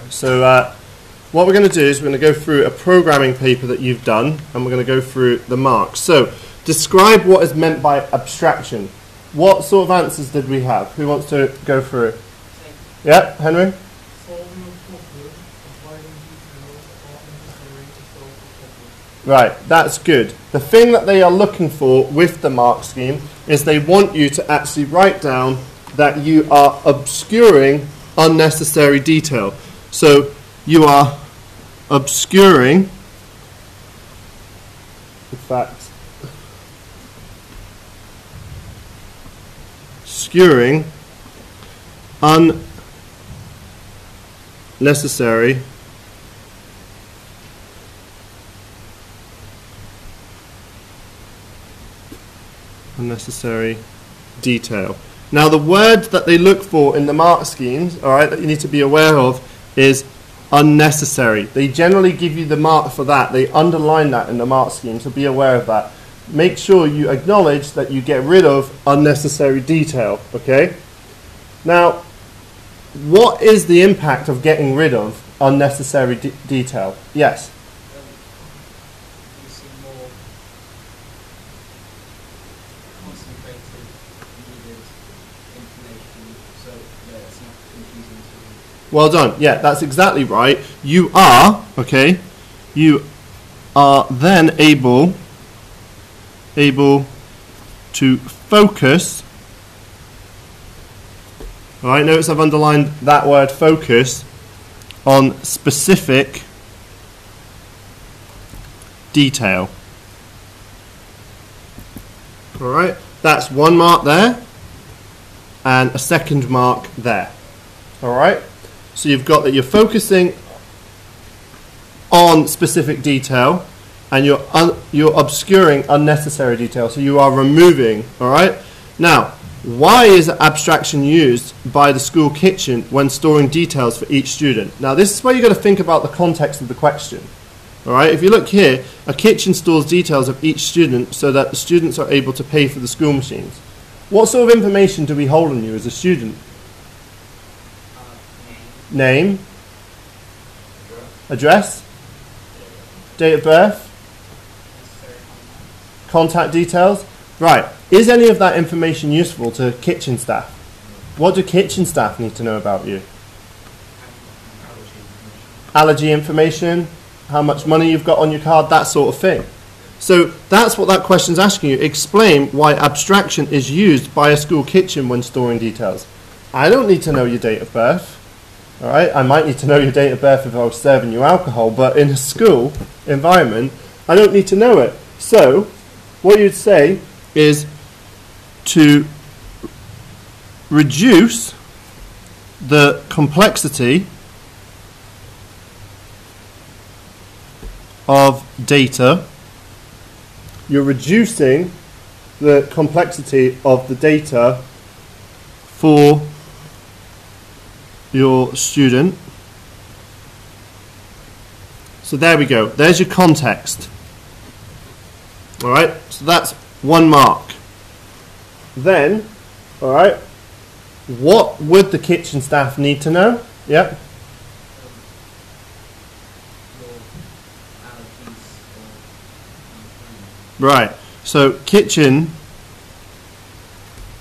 So what we're going to do is we're going to go through a programming paper that you've done, and we're going to go through the marks. So describe what is meant by abstraction. What sort of answers did we have? Who wants to go through it? Yeah, Henry? Right, that's good. The thing that they are looking for with the mark scheme is they want you to actually write down that you are obscuring unnecessary detail. So you are obscuring, in fact, obscuring unnecessary detail. Now the word that they look for in the mark schemes, all right, that you need to be aware of is unnecessary. They generally give you the mark for that. They underline that in the mark scheme, so be aware of that. Make sure you acknowledge that you get rid of unnecessary detail, okay? Now, what is the impact of getting rid of unnecessary detail? Yes? Well done. Yeah, that's exactly right. You are, okay, you are then able to focus. All right, notice I've underlined that word focus on specific detail. All right, that's one mark there and a second mark there. All right. So you've got that you're focusing on specific detail and you're obscuring unnecessary detail. So you are removing, all right? Now, why is abstraction used by the school kitchen when storing details for each student? Now, this is where you've got to think about the context of the question. All right, if you look here, a kitchen stores details of each student so that the students are able to pay for the school machines. What sort of information do we hold on you as a student? Name, address, date of birth, contact details. Right, is any of that information useful to kitchen staff? What do kitchen staff need to know about you? Allergy information, how much money you've got on your card, that sort of thing. So that's what that question's asking you. Explain why abstraction is used by a school kitchen when storing details. I don't need to know your date of birth. All right, I might need to know your date of birth if I was serving you alcohol, but in a school environment, I don't need to know it. So, what you'd say is to reduce the complexity of data. You're reducing the complexity of the data for your student. So there we go. There's your context. All right. So that's one mark. Then, all right, what would the kitchen staff need to know? Yep. Right. So kitchen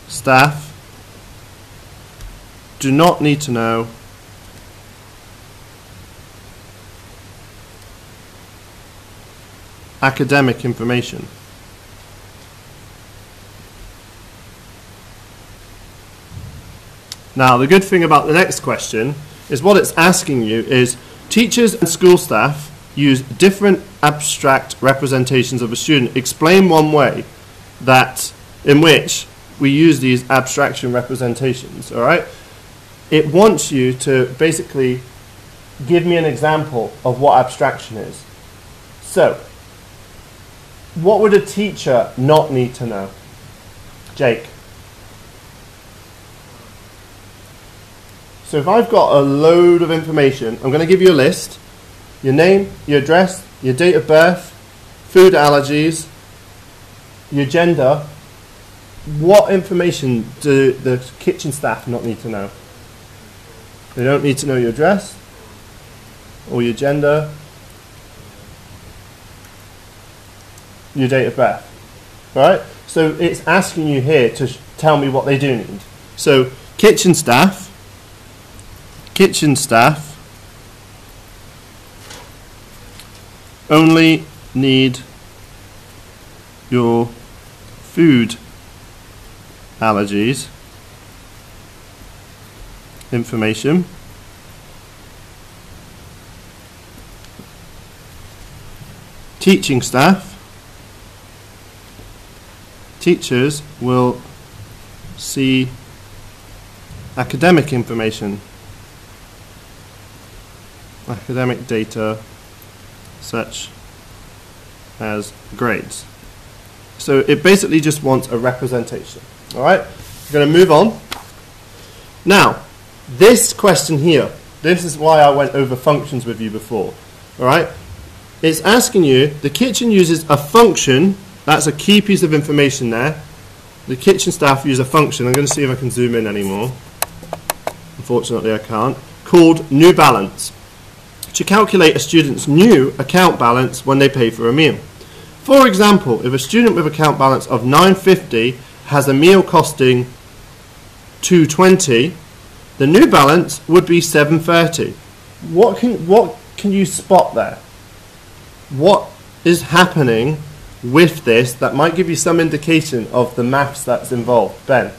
staff do not need to know academic information. Now, the good thing about the next question is what it's asking you is teachers and school staff use different abstract representations of a student. Explain one way that in which we use these abstraction representations, all right? It wants you to basically give me an example of what abstraction is. So, what would a teacher not need to know? Jake. So if I've got a load of information, I'm going to give you a list. Your name, your address, your date of birth, food allergies, your gender. What information do the kitchen staff not need to know? They don't need to know your address. or your gender, your date of birth. Right? So it's asking you here to tell me what they do need. So kitchen staff only need your food allergies information. Teaching staff, teachers will see academic information, academic data such as grades. So it basically just wants a representation. Alright, we're going to move on. Now, this question here, this is why I went over functions with you before. Alright, it's asking you, the kitchen uses a function, that's a key piece of information there. The kitchen staff use a function, I'm going to see if I can zoom in anymore. Unfortunately I can't. Called New Balance, to calculate a student's new account balance when they pay for a meal. For example, if a student with account balance of $9.50 has a meal costing $2.20, the new balance would be $7.30. What can you spot there? What is happening with this that might give you some indication of the maths that's involved? Ben?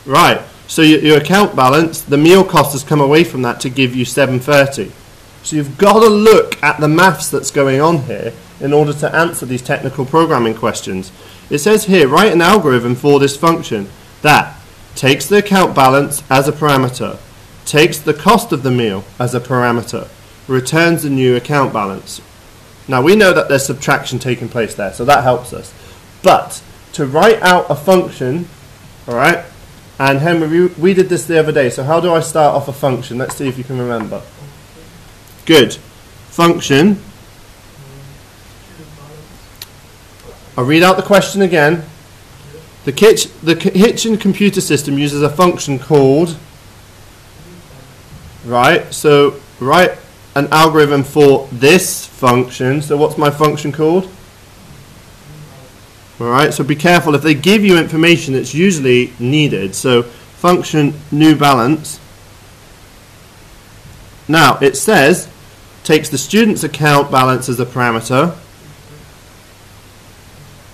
Right, so your account balance, the meal cost has come away from that to give you $7.30. So you've got to look at the maths that's going on here in order to answer these technical programming questions. It says here, write an algorithm for this function that takes the account balance as a parameter, takes the cost of the meal as a parameter, returns the new account balance. Now we know that there's subtraction taking place there, so that helps us. But to write out a function, alright, and Henry, we did this the other day, so how do I start off a function? Let's see if you can remember. Good. Function. I'll read out the question again. The kitchen computer system uses a function called, right, so write an algorithm for this function. So what's my function called? Alright, so be careful. If they give you information, it's usually needed. So function new balance. Now it says takes the student's account balance as a parameter.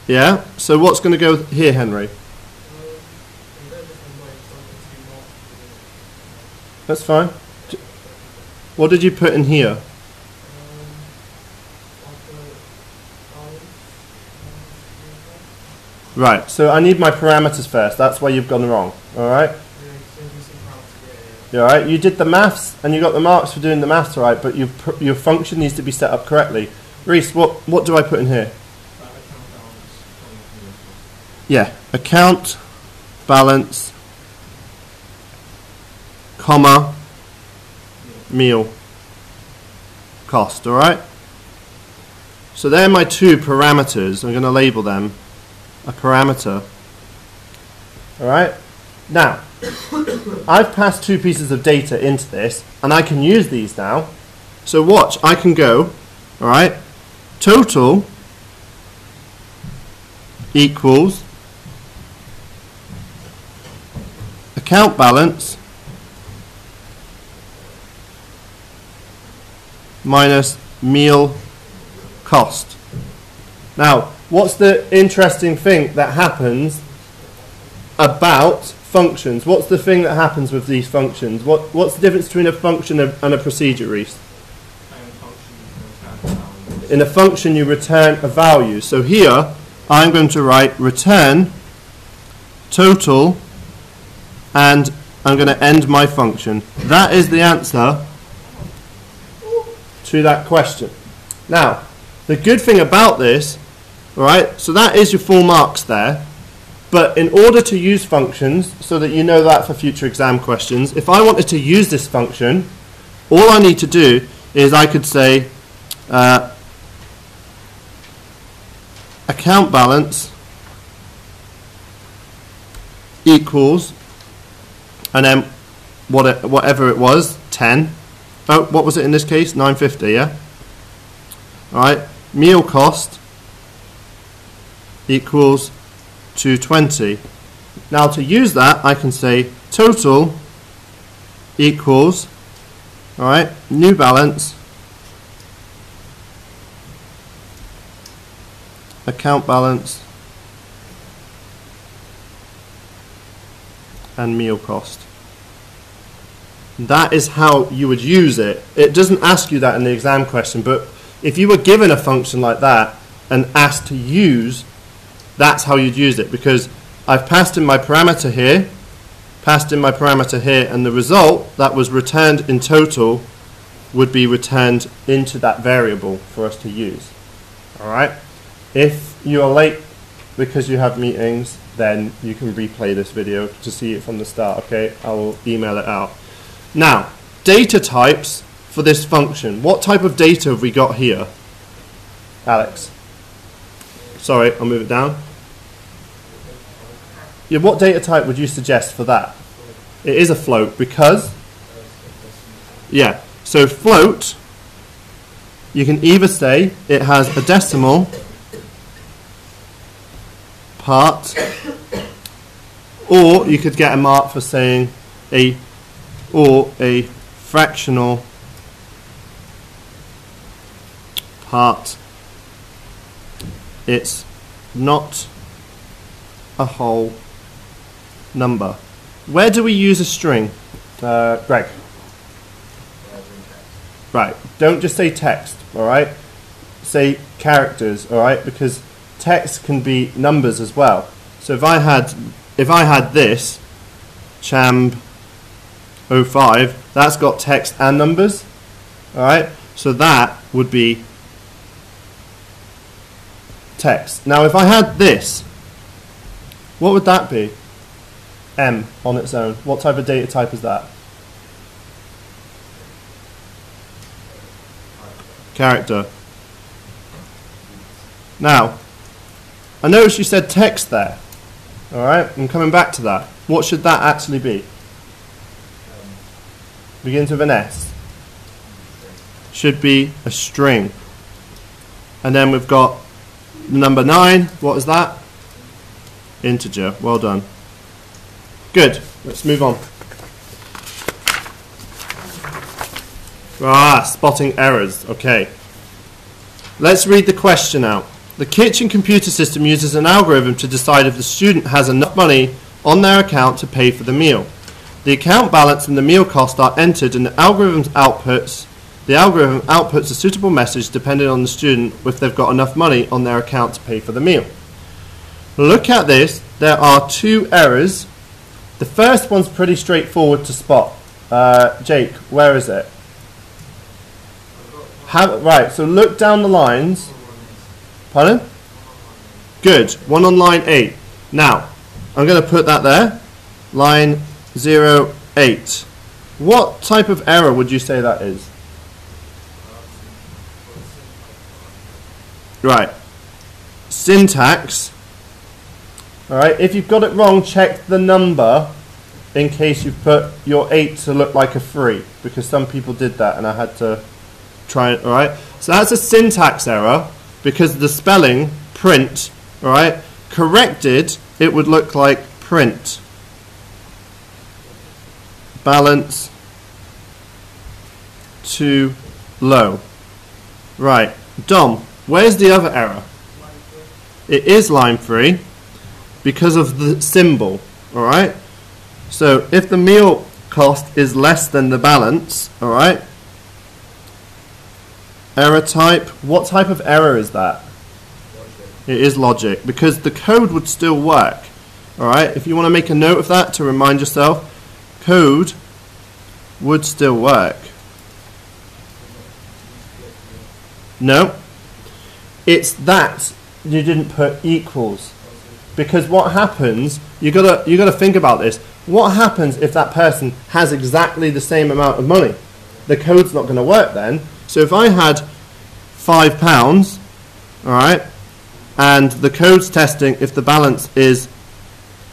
Yeah, so what's going to go here, Henry? That's fine. What did you put in here? Right, so I need my parameters first. That's where you've gone wrong. Alright? Alright, you did the maths and you got the marks for doing the maths right, but your function needs to be set up correctly. Reese, what do I put in here? Yeah, account balance, comma, meal cost, alright? So they're my two parameters. I'm going to label them a parameter. Alright? Now, I've passed two pieces of data into this, and I can use these now. So watch, I can go, alright, total equals account balance minus meal cost. Now, what's the interesting thing that happens about functions? What's the thing that happens with these functions? What's the difference between a function and a procedure, Reese? In a function you return a value. So here I'm going to write return total and I'm going to end my function. That is the answer to that question. Now, the good thing about this, alright, so that is your full marks there, but in order to use functions, so that you know that for future exam questions, if I wanted to use this function, all I need to do is I could say account balance equals, and then whatever it was, 10. Oh, what was it in this case? 9.50, yeah? Alright, meal cost equals 220. Now to use that, I can say total equals, alright, new balance, account balance, and meal cost. That is how you would use it. It doesn't ask you that in the exam question, but if you were given a function like that and asked to use, that's how you'd use it, because I've passed in my parameter here, and the result that was returned in total would be returned into that variable for us to use. Alright? If you are late because you have meetings, then you can replay this video to see it from the start, okay? I will email it out. Now, data types for this function. What type of data have we got here? Alex? Sorry, I'll move it down. Yeah, what data type would you suggest for that? It is a float because, yeah, so float, you can either say it has a decimal part, or you could get a mark for saying a fractional part. It's not a whole number. Where do we use a string? Greg? Right, don't just say text, alright? Say characters, alright? Because text can be numbers as well. So if I had this, Chamb 05, that's got text and numbers, alright? So that would be text. Now if I had this, what would that be? M on its own. What type of data type is that? Character. Now, I noticed you said text there. Alright, I'm coming back to that. What should that actually be? Begins with an S. Should be a string. And then we've got number 9. What is that? Integer. Well done. Good. Let's move on. Spotting errors. Okay. Let's read the question out. The kitchen computer system uses an algorithm to decide if the student has enough money on their account to pay for the meal. The account balance and the meal cost are entered and the algorithm outputs a suitable message depending on the student if they've got enough money on their account to pay for the meal. Look at this. There are 2 errors. The first one's pretty straightforward to spot. Jake, where is it? Right, so look down the lines. Pardon? Good. One on line 8. Now, I'm going to put that there. Line 08. What type of error would you say that is? Right. Syntax. Alright, if you've got it wrong, check the number in case you've put your 8 to look like a 3, because some people did that and I had to try it. Alright, so that's a syntax error because the spelling print, alright, corrected, it would look like print. Balance too low. Right, Dom, where's the other error? It is line 3 because of the symbol, alright? So if the meal cost is less than the balance, alright? Error type, what type of error is that? Logic. It is logic, because the code would still work, alright? If you want to make a note of that to remind yourself, code would still work. No, it's that you didn't put equals. Because what happens, you gotta think about this. What happens if that person has exactly the same amount of money? The code's not going to work then. So if I had £5, all right, and the code's testing if the balance is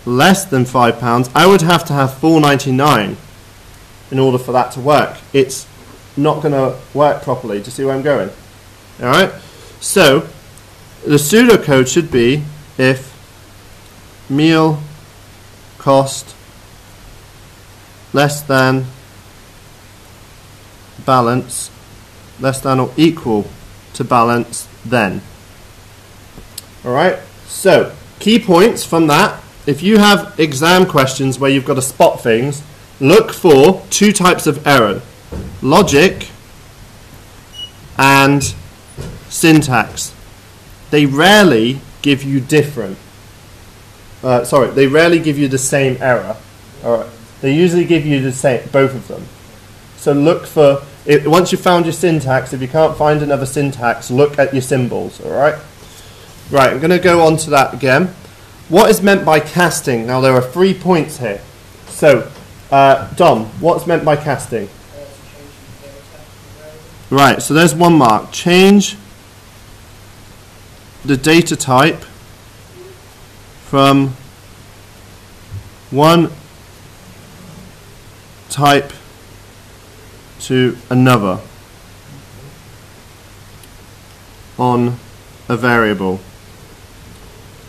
less than £5, I would have to have £4.99. in order for that to work. It's not going to work properly. Do you see where I'm going? All right. So the pseudocode should be if meal cost less than balance, less than or equal to balance, then. All right. So key points from that: if you have exam questions where you've got to spot things, look for two types of error: logic and syntax. They rarely give you different. They rarely give you the same error. All right. They usually give you the same, both of them. So look for it. Once you've found your syntax, if you can't find another syntax, look at your symbols. All right. Right. I'm going to go on to that again. What is meant by casting? Now there are 3 points here. So, Dom, what's meant by casting? Right. So there's 1 mark. Change the data type from one type to another on a variable.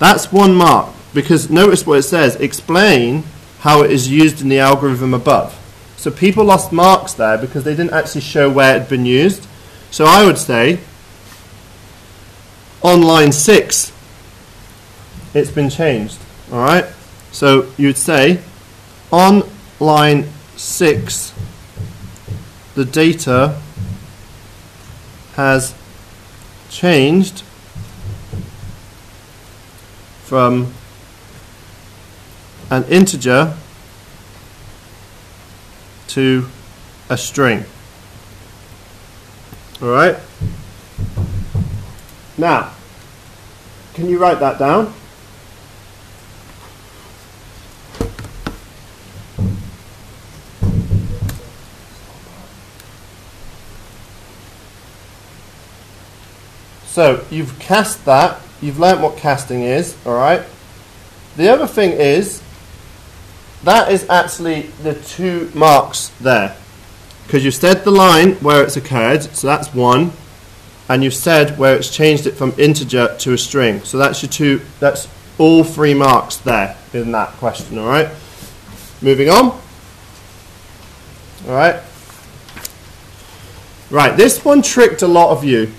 That's 1 mark, because notice what it says: explain how it is used in the algorithm above. So people lost marks there because they didn't actually show where it had been used. So I would say on line 6 it's been changed. Alright, so you'd say on line 6 the data has changed from an integer to a string. Alright? Now, can you write that down? So, you've cast that, you've learnt what casting is, alright? The other thing is, that is actually the 2 marks there. Because you've said the line where it's occurred, so that's 1, and you've said where it's changed it from integer to a string. So that's your 2, that's all 3 marks there in that question, alright? Moving on. Alright. Right, this one tricked a lot of you.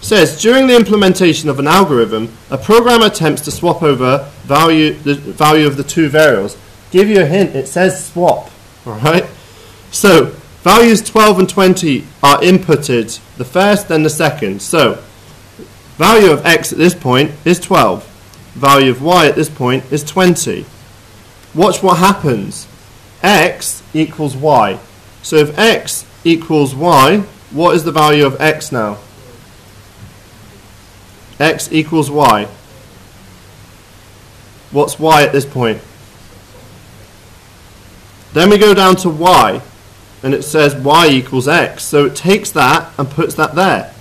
Says, during the implementation of an algorithm, a program attempts to swap over the value of the 2 variables. Give you a hint, it says swap. Alright? So, values 12 and 20 are inputted, the first then the second. So, value of x at this point is 12. Value of y at this point is 20. Watch what happens. X equals y. So if x equals y, what is the value of x now? X equals y. What's y at this point? Then we go down to y, and it says y equals x. So it takes that and puts that there.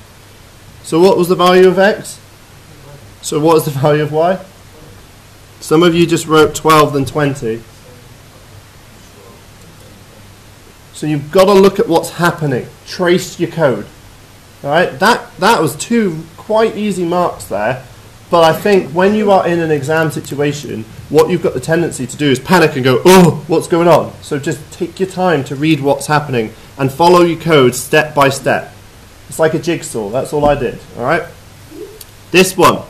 So what was the value of x? So what is the value of y? Some of you just wrote 12 then 20. So you've got to look at what's happening. Trace your code. Alright, that was 2 quite easy marks there, but I think when you are in an exam situation, what you've got the tendency to do is panic and go, oh, what's going on? So just take your time to read what's happening and follow your code step by step. It's like a jigsaw, that's all I did. Alright? This one.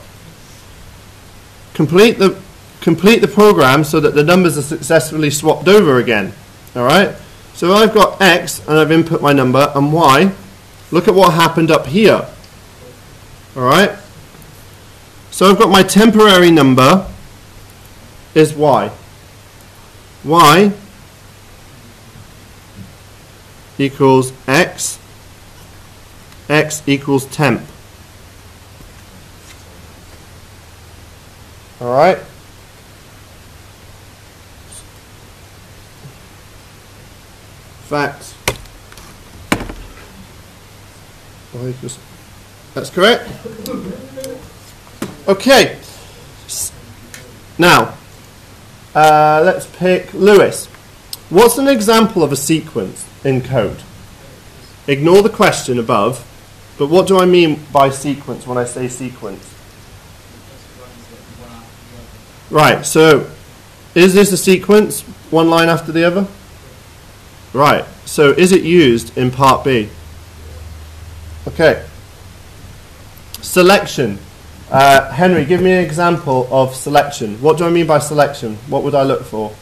Complete the program so that the numbers are successfully swapped over again. Alright? So I've got x and I've input my number, and y. Look at what happened up here. Alright? So I've got my temporary number is y. Y equals x. X equals temp. Alright? Fact. That's correct. Okay. Now, let's pick Lewis. What's an example of a sequence in code? Ignore the question above, but what do I mean by sequence when I say sequence? Right, so is this a sequence, one line after the other? Right, so is it used in part B? Okay. Selection. Henry, give me an example of selection. What do I mean by selection? What would I look for?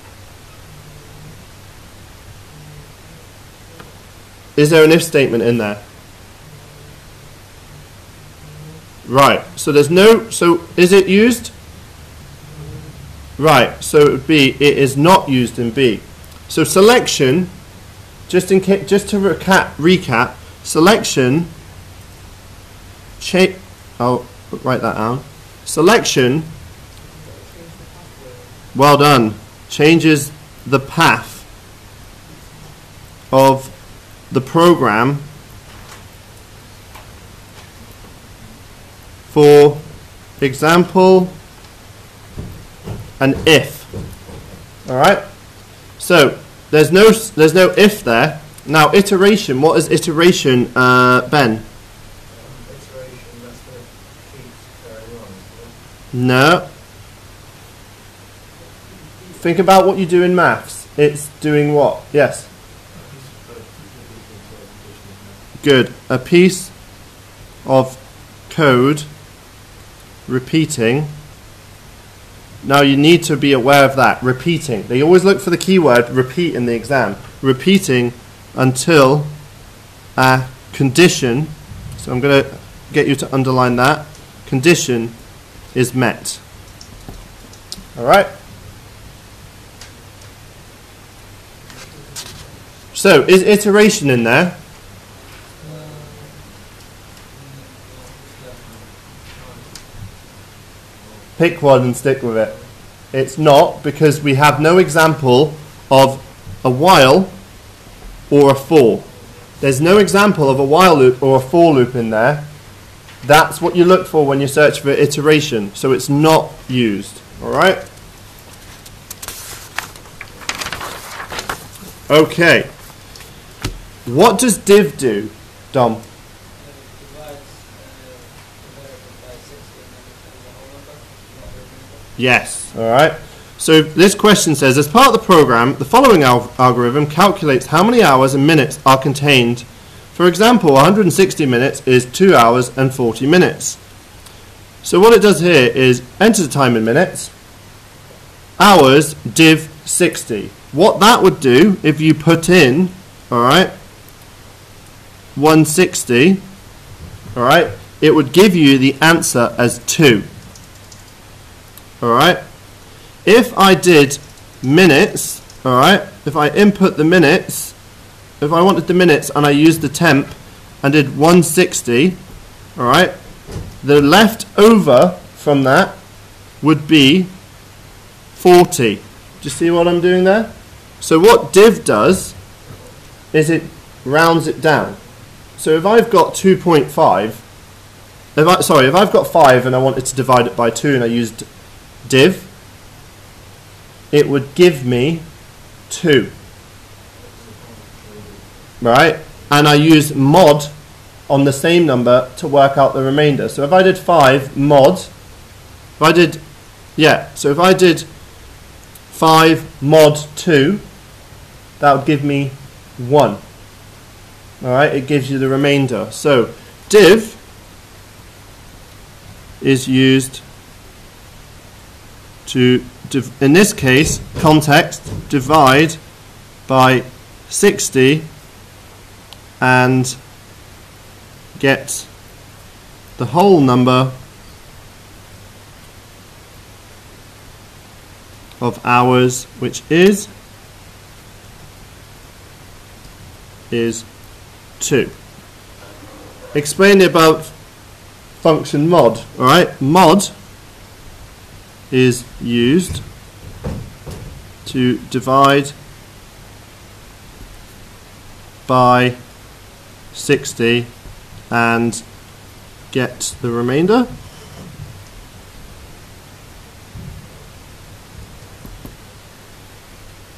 Is there an if statement in there? Right, so there's no, so is it used? Right, so it would be, it is not used in B. So selection, just to recap, selection, I'll write that down. Selection, well done, changes the path of the program for example an if. All right, so there's no if there. Now iteration, what is iteration, Ben? No. Think about what you do in maths. It's doing what? Yes. Good. A piece of code repeating. Now you need to be aware of that. Repeating. They always look for the keyword repeat in the exam. Repeating until a condition. So I'm going to get you to underline that. Condition is met. Alright? So, is iteration in there? Pick one and stick with it. It's not, because we have no example of a while or a for. There's no example of a while loop or a for loop in there. That's what you look for when you search for iteration. So it's not used. Alright? Okay. What does div do, Dom? Yes. Alright. So this question says, as part of the program, the following algorithm calculates how many hours and minutes are contained. For example, 160 minutes is 2 hours and 40 minutes. So what it does here is enter the time in minutes, hours, div 60. What that would do if you put in, alright, 160, alright, it would give you the answer as 2. Alright, if I did minutes, alright, if I input the minutes, if I wanted the minutes and I used the temp and did 160, alright, the left over from that would be 40. Do you see what I'm doing there? So what div does is it rounds it down. So if I've got 2.5, if I've got 5 and I wanted to divide it by 2 and I used div, it would give me 2. Right? And I use mod on the same number to work out the remainder. So if I did 5 mod, if I did 5 mod 2, that would give me 1. Alright, it gives you the remainder. So div is used to, in this case, context, divide by 60 and get the whole number of hours, which is 2. Explain the above function mod. Alright, mod is used to divide by 60 and get the remainder.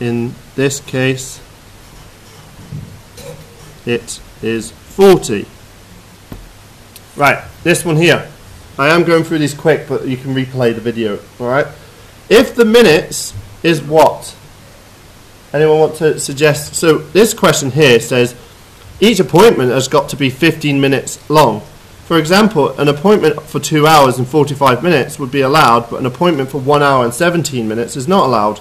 in this case it is 40. Right, this one here. I am going through these quick, but you can replay the video. Alright? If the minutes is what? Anyone want to suggest? So this question here says each appointment has got to be 15 minutes long. For example, an appointment for 2 hours and 45 minutes would be allowed, but an appointment for 1 hour and 17 minutes is not allowed.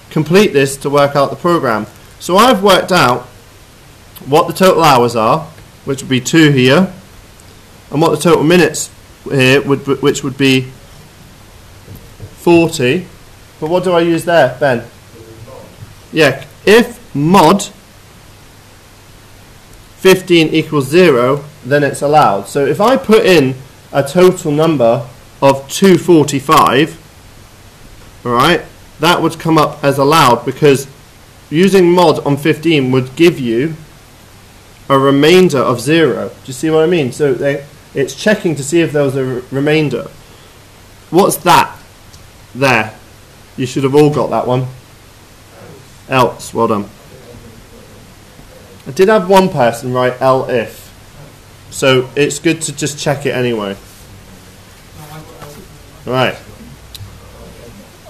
Complete this to work out the program. So I've worked out what the total hours are, which would be 2 here, and what the total minutes here, which would be 40. But what do I use there, Ben? Yeah, if mod 15 equals 0, then it's allowed. So if I put in a total number of 245, alright, that would come up as allowed, because using mod on 15 would give you a remainder of 0. Do you see what I mean? So it's checking to see if there was a remainder. What's that there? You should have all got that one. Else, well done. I did have one person write L if, so it's good to just check it anyway. Right.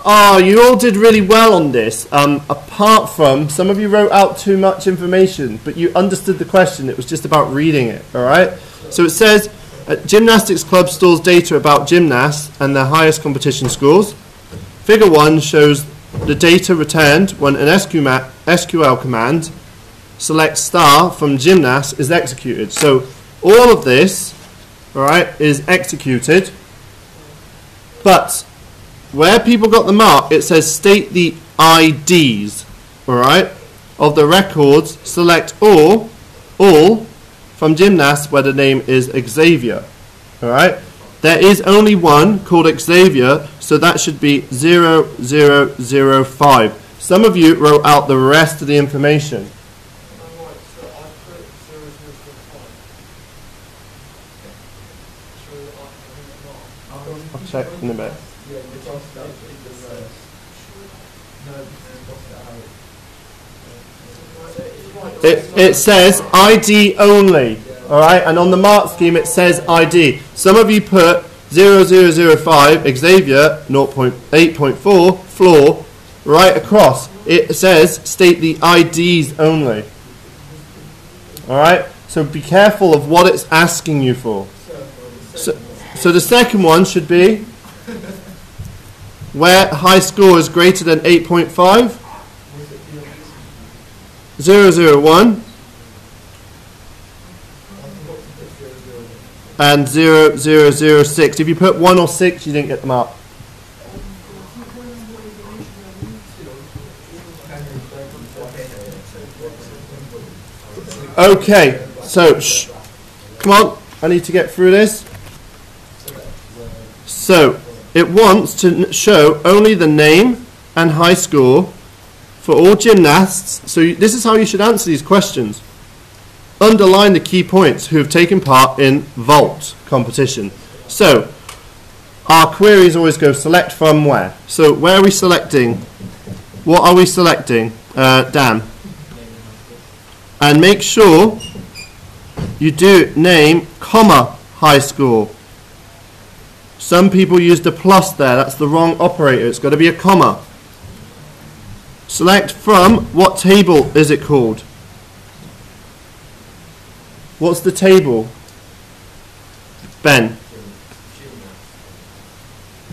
Oh, you all did really well on this, apart from some of you wrote out too much information, but you understood the question. It was just about reading it. Alright, so it says gymnastics club stores data about gymnasts and their highest competition scores. Figure 1 shows the data returned when an SQL command select star from gymnast is executed. So all of this, alright, is executed, but where people got the mark, it says state the IDs, alright, of the records, select all from gymnast where the name is Xavier, alright. There is only one called Xavier, so that should be 0005. Some of you wrote out the rest of the information. I'll check in a bit. It says ID only, alright, and on the mark scheme it says ID. Some of you put 0005 Xavier 0.8.4 floor right across. It says state the IDs only. Alright, so be careful of what it's asking you for. So the second one should be where high score is greater than 8.5. 001 and 0006. If you put 1 or 6, you didn't get them up. Okay, so come on, I need to get through this. So it wants to show only the name and high score for all gymnasts. So this is how you should answer these questions. Underline the key points who have taken part in vault competition. So our queries always go select from where. So where are we selecting? What are we selecting, Dan? And make sure you do name, comma, high score. Some people used a plus there. That's the wrong operator. It's got to be a comma. Select from, what table is it called? What's the table? Ben.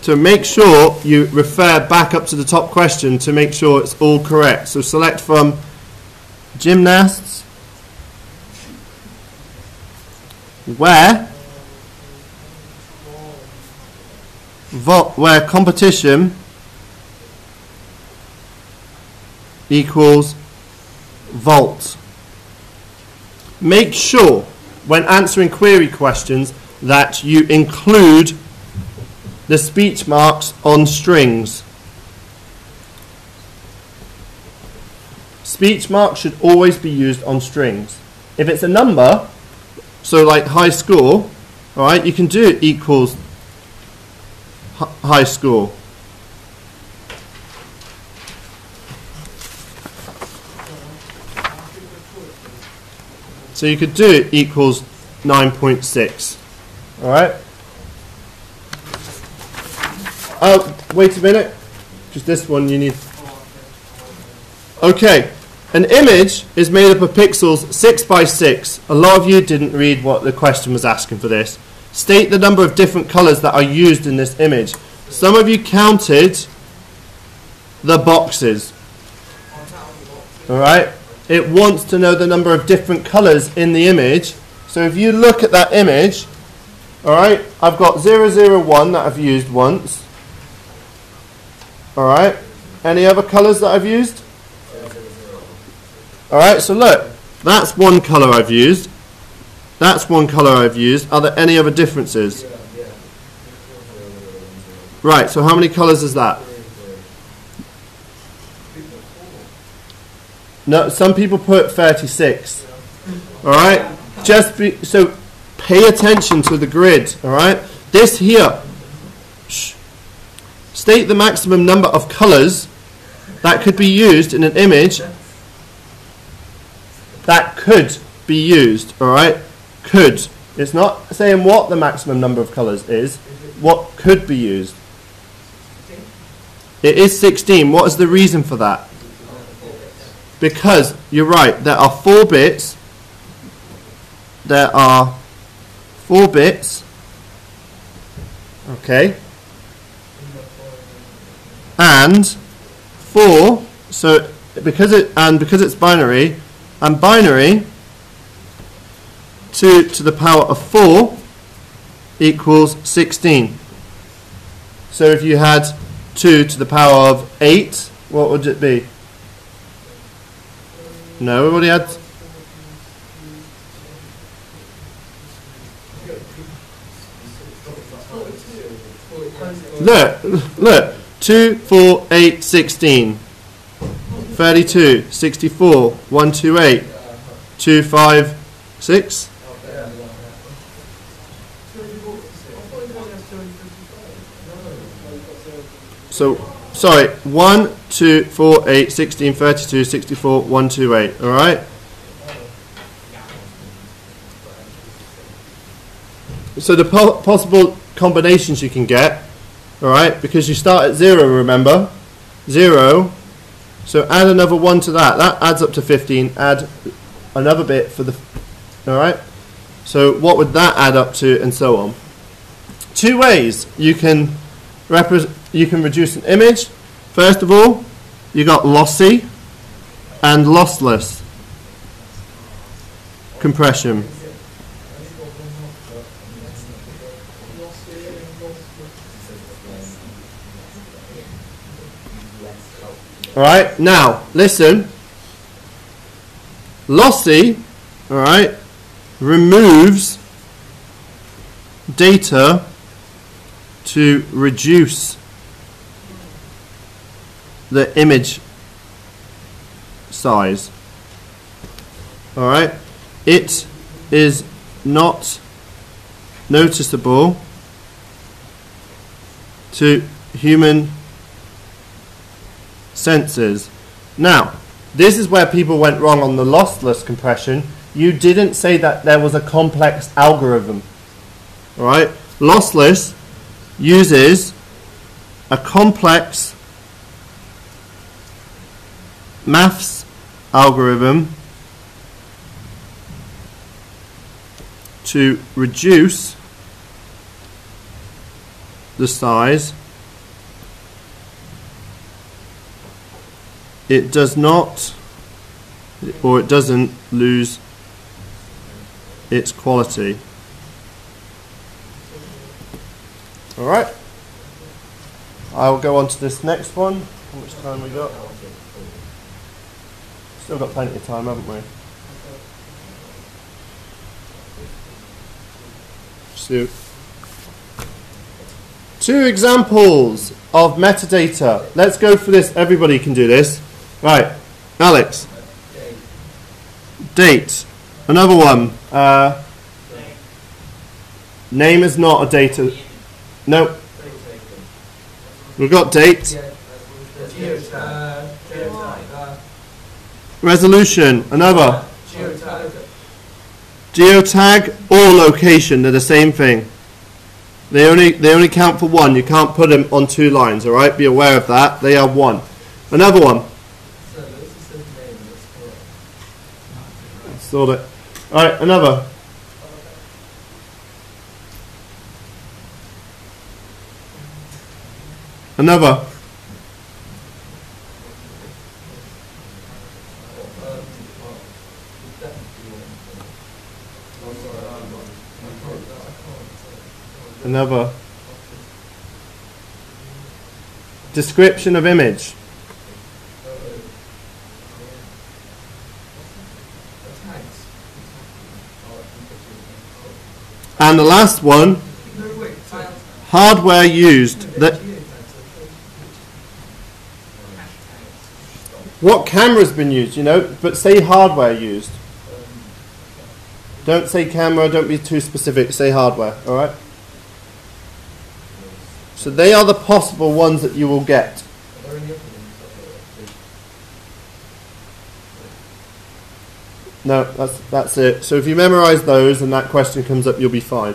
So make sure you refer back up to the top question to make sure it's all correct. So select from gymnasts, where competition equals vault. Make sure when answering query questions that you include the speech marks on strings. Speech marks should always be used on strings. If it's a number, so like high score, alright, you can do it equals high score. So you could do it equals 9.6. Alright? Oh, wait a minute. Just this one you need. Okay. An image is made up of pixels 6 by 6. A lot of you didn't read what the question was asking for this. State the number of different colours that are used in this image. Some of you counted the boxes. Alright? It wants to know the number of different colours in the image. So if you look at that image, alright, I've got 001 that I've used once. Alright? Any other colours that I've used? Alright, so look, that's one colour I've used. That's one colour I've used. Are there any other differences? Right, so how many colours is that? No, some people put 36. Alright? So pay attention to the grid. Alright? This here. State the maximum number of colours that could be used in an image. That could be used, alright? Could. It's not saying what the maximum number of colours is. What could be used? It is 16. What is the reason for that? Because, you're right, there are 4 bits. There are 4 bits. Okay. And 4, so because it's binary, and binary 2 to the power of 4 equals 16. So if you had 2 to the power of 8, what would it be? No, everybody had... Look, 2, 4, 8, 16. 32, 64, 128, 2, 5, 6. So, sorry, 1, 2, 4, 8, 16, 32, 64, 128, alright? So the possible combinations you can get, alright, because you start at 0, remember? 0. So add another 1 to that. That adds up to 15. Add another bit for the... Alright? So what would that add up to, and so on. 2 ways you can reduce an image. First of all, you got lossy and lossless compression. Alright, now, listen. Lossy, alright, removes data to reduce the image size. Alright, it is not noticeable to human senses. Now, this is where people went wrong on the lossless compression. You didn't say that there was a complex algorithm. Alright? Lossless uses a complex maths algorithm to reduce the size. It does not, or it doesn't lose its quality. Alright, I'll go on to this next one. How much time we got? Still got plenty of time, haven't we? So, 2 examples of metadata. Let's go for this. Everybody can do this. Right, Alex. Date. Another one. Name is not a data. No. We've got date. Resolution. Another. Geotag or location, they're the same thing. They only count for one. You can't put them on two lines, all right? Be aware of that. They are one. Another one. Sort it. All right, another. Another. Another. Description of image. And the last one, hardware used. What camera's been used, you know, but say hardware used. Don't say camera, don't be too specific, say hardware, alright? So they are the possible ones that you will get. No, that's it. So if you memorize those and that question comes up, you'll be fine.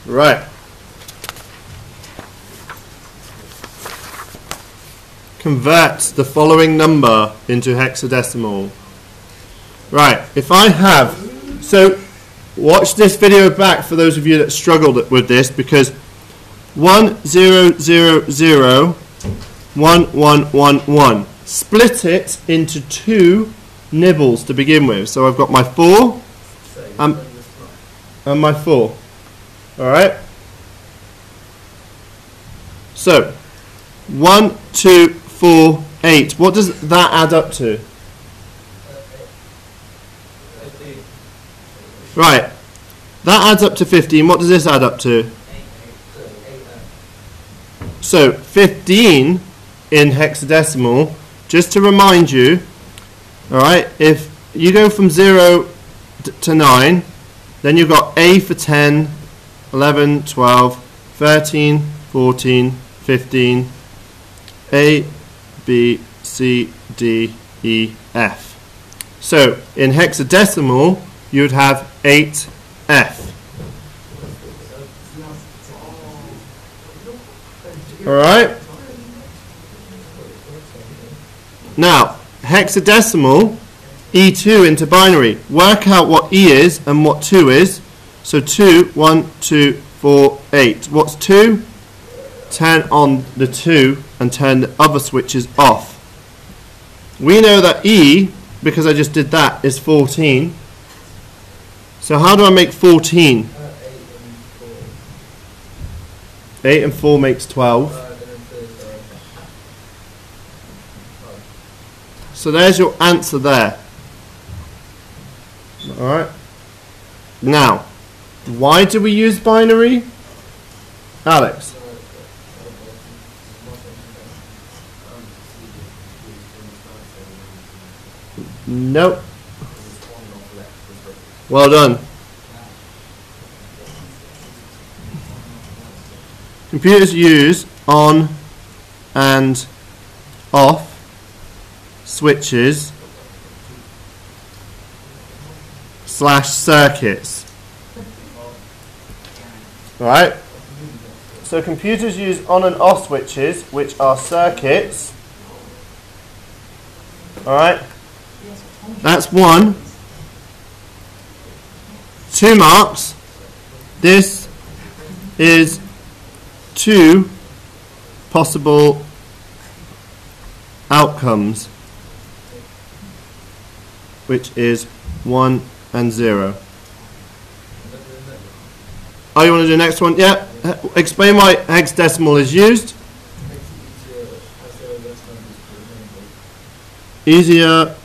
Right. Convert the following number into hexadecimal. Right, if I have, so watch this video back for those of you that struggled with this, because 10001111, split it into two nibbles to begin with. So I've got my 4 and my 4. Alright? So 1, 2, 4, 8. What does that add up to? Right, that adds up to 15. What does this add up to? So 15 in hexadecimal, just to remind you, alright, if you go from 0 to 9, then you've got A for 10, 11, 12, 13, 14, 15, A, B, C, D, E, F. So in hexadecimal, you would have 8F. Alright? Now, hexadecimal, E2 into binary. Work out what E is and what 2 is. So 2, 1, 2, 4, 8. What's 2? Turn on the 2 and turn the other switches off. We know that E, because I just did that, is 14. So how do I make 14? 8 and 4 makes 12. So there's your answer there. Alright. Now, why do we use binary? Alex? Nope. Well done. Computers use on and off switches / circuits. Right? So computers use on and off switches, which are circuits. Alright? That's 1. 2 marks. This is 2 possible outcomes, which is 1 and 0. Oh, you want to do the next one? Yeah. Explain why hexadecimal is used. Easier.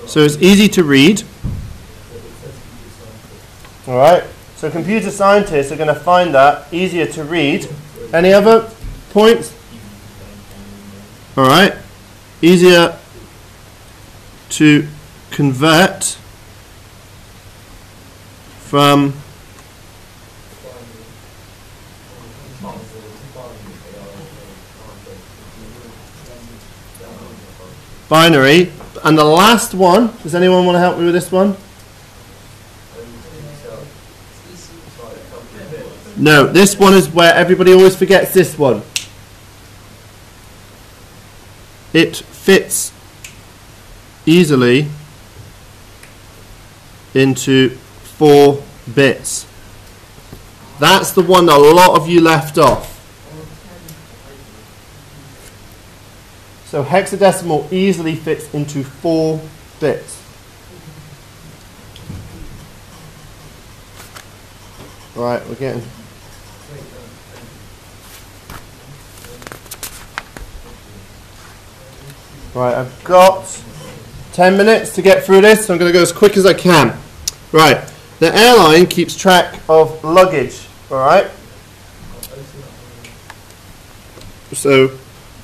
So it's easy to read. Alright, so computer scientists are going to find that easier to read. Any other points? Alright, easier to convert from binary. And the last one, does anyone want to help me with this one? No, this one is where everybody always forgets this one. It fits easily into 4 bits. That's the one that a lot of you left off. So hexadecimal easily fits into 4 bits. Right, we're getting... Right, I've got 10 minutes to get through this, so I'm going to go as quick as I can. Right, the airline keeps track of luggage, alright? So,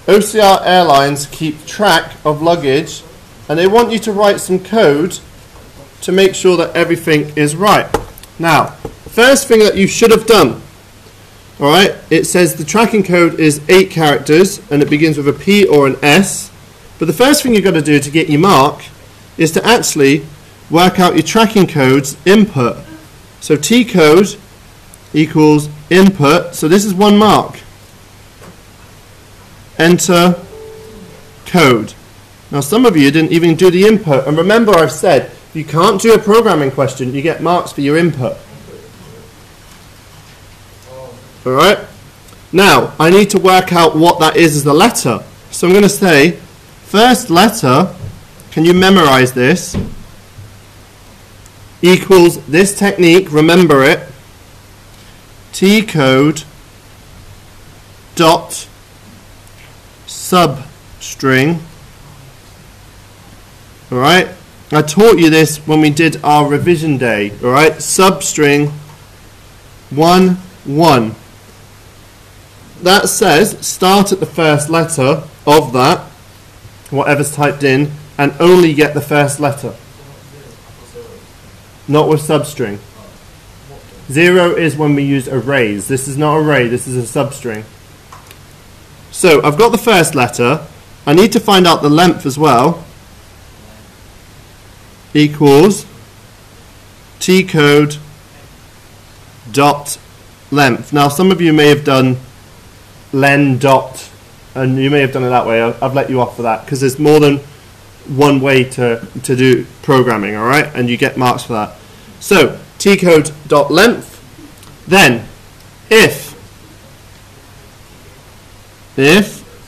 OCR Airlines keep track of luggage, and they want you to write some code to make sure that everything is right. Now, first thing that you should have done, alright, it says the tracking code is 8 characters, and it begins with a P or an S. But the first thing you've got to do to get your mark is to actually work out your tracking code's input. So T code equals input. So this is 1 mark. Enter code. Now some of you didn't even do the input. And remember, I've said if you can't do a programming question, you get marks for your input. Alright? Now, I need to work out what that is as the letter. So I'm going to say, first letter, can you memorize this? Equals this technique, remember it. T code dot substring. Alright? I taught you this when we did our revision day. Alright? Substring 1, 1. That says start at the first letter of that, whatever's typed in, and only get the first letter. Not with substring. 0 is when we use arrays. This is not array, this is a substring. So I've got the first letter. I need to find out the length as well. Equals T code dot length. Now some of you may have done len dot, and you may have done it that way. I've let you off for that because there's more than one way to do programming, alright? And you get marks for that. So, tcode dot length. Then, if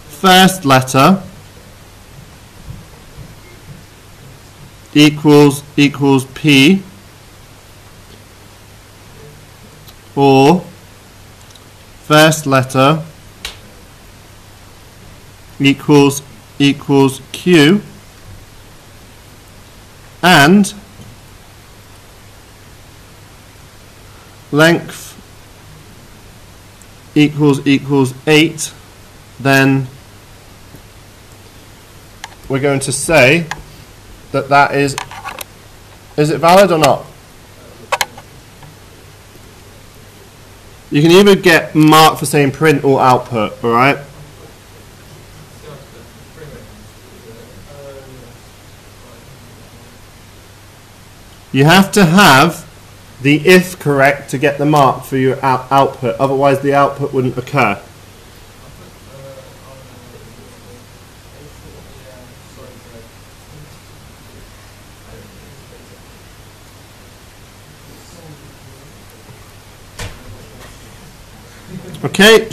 first letter equals P, or first letter equals Q, and length equals 8, then we're going to say that that is it valid or not? You can either get marked for saying print or output, alright? You have to have the if correct to get the mark for your output, otherwise the output wouldn't occur. Okay,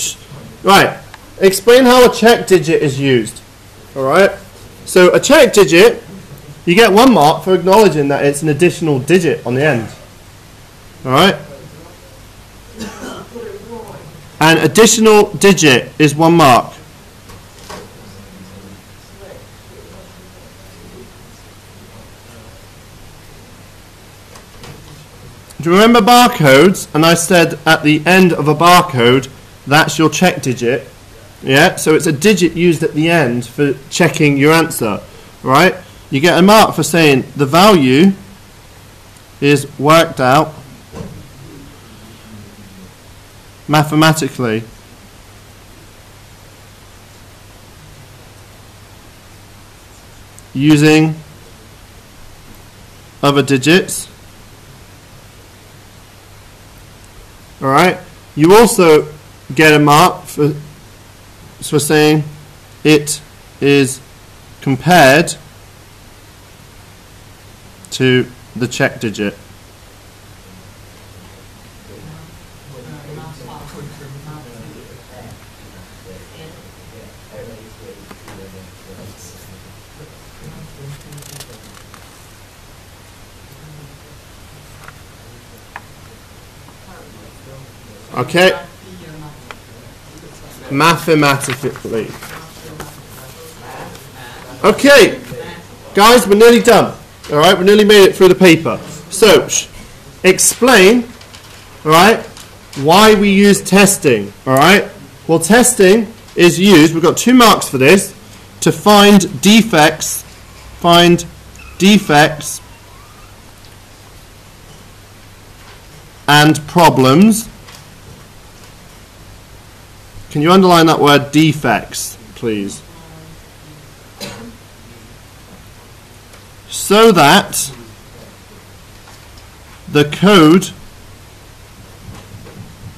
right. Explain how a check digit is used. Alright? So a check digit, you get 1 mark for acknowledging that it's an additional digit on the end. Alright? An additional digit is 1 mark. Do you remember barcodes? And I said at the end of a barcode, that's your check digit. Yeah, so it's a digit used at the end for checking your answer, right? You get a mark for saying the value is worked out mathematically. Using other digits. Alright, you also get a mark for saying it is compared to the check digit. Okay, mathematically. Okay, guys, we're nearly done. All right, we nearly made it through the paper. So, explain, all right, why we use testing. All right. Well, testing is used. We've got 2 marks for this to find defects. Find defects and problems. Can you underline that word defects, please? So that the code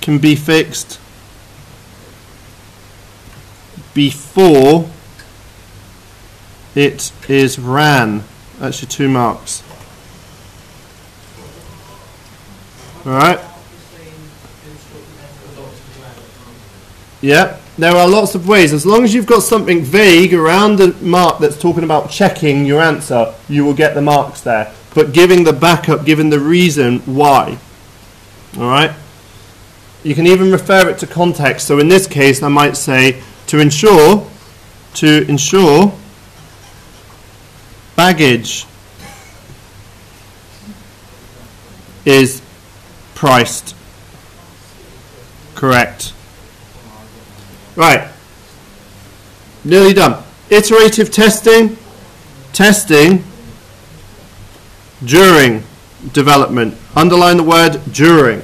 can be fixed before it is ran. That's your 2 marks. Alright? Yeah, there are lots of ways. As long as you've got something vague around the mark that's talking about checking your answer, you will get the marks there. But giving the backup, giving the reason why. Alright? You can even refer it to context. So in this case, I might say, to ensure baggage is priced correct. Right, nearly done. Iterative testing, testing during development. Underline the word during.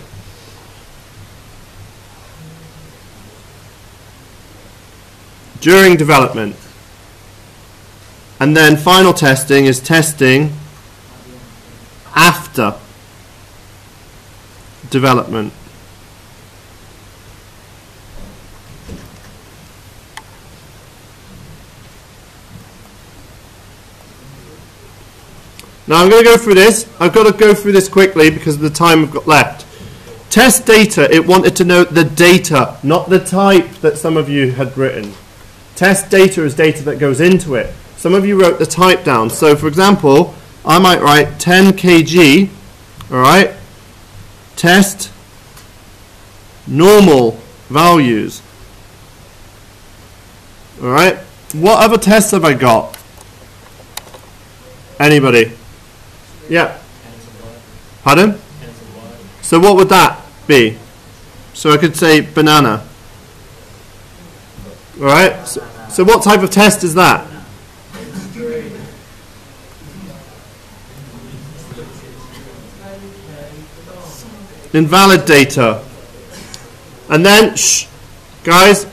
During development. And then final testing is testing after development. Now I'm going to go through this. I've got to go through this quickly because of the time we've got left. Test data, it wanted to know the data, not the type that some of you had written. Test data is data that goes into it. Some of you wrote the type down. So for example, I might write 10 kg, alright, test normal values. Alright, what other tests have I got? Anybody? Yeah. Pardon? So what would that be? So I could say banana. Alright, so what type of test is that? Invalid data. And then, guys,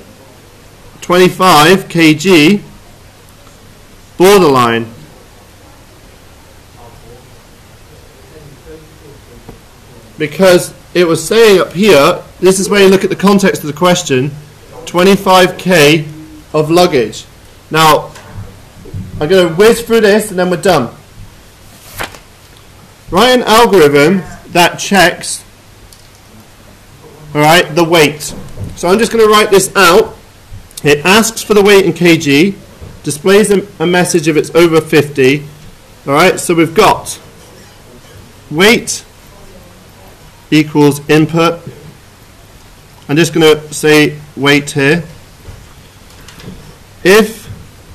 25 kg, borderline. Because it was saying up here, this is where you look at the context of the question, 25k of luggage. Now, I'm going to whiz through this and then we're done. Write an algorithm that checks, alright, the weight. So I'm just going to write this out. It asks for the weight in kg, displays a message if it's over 50. Alright, so we've got weight equals input. I'm just going to say weight here. If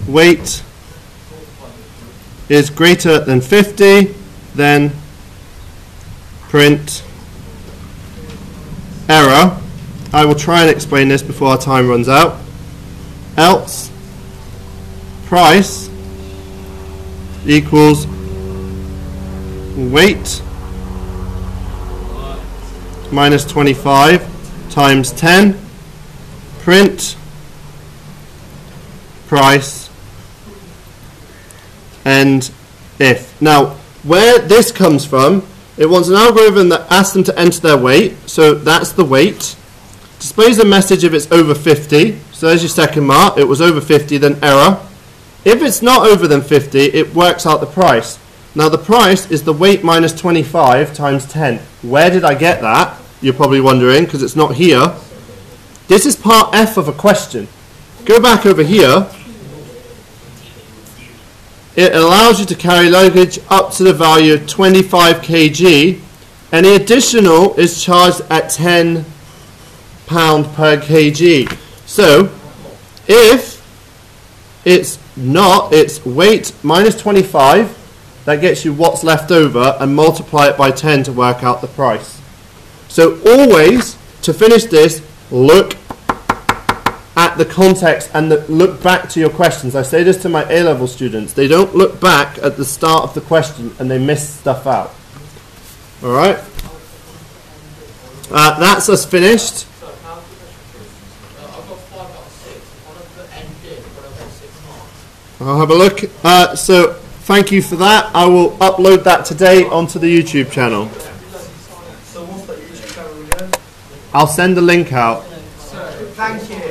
weight is greater than 50, then print error. I will try and explain this before our time runs out. else price equals weight minus 25 times 10 print price and if. Now, where this comes from, it wants an algorithm that asks them to enter their weight, so that's the weight. Displays a message if it's over 50, so there's your second mark, it was over 50, then error. If it's not over than 50, it works out the price. Now the price is the weight minus 25 times 10. Where did I get that? You're probably wondering, because it's not here. This is part F of a question. Go back over here. It allows you to carry luggage up to the value of 25 kg. Any additional is charged at £10 per kg. So, if it's not, it's weight minus 25, that gets you what's left over, and multiply it by 10 to work out the price. So always, to finish this, look at the context and look back to your questions. I say this to my A-level students. They don't look back at the start of the question and they miss stuff out. Alright? That's us finished. I'll have a look. So thank you for that. I will upload that today onto the YouTube channel. So what's that YouTube channel again? I'll send the link out. Thank you.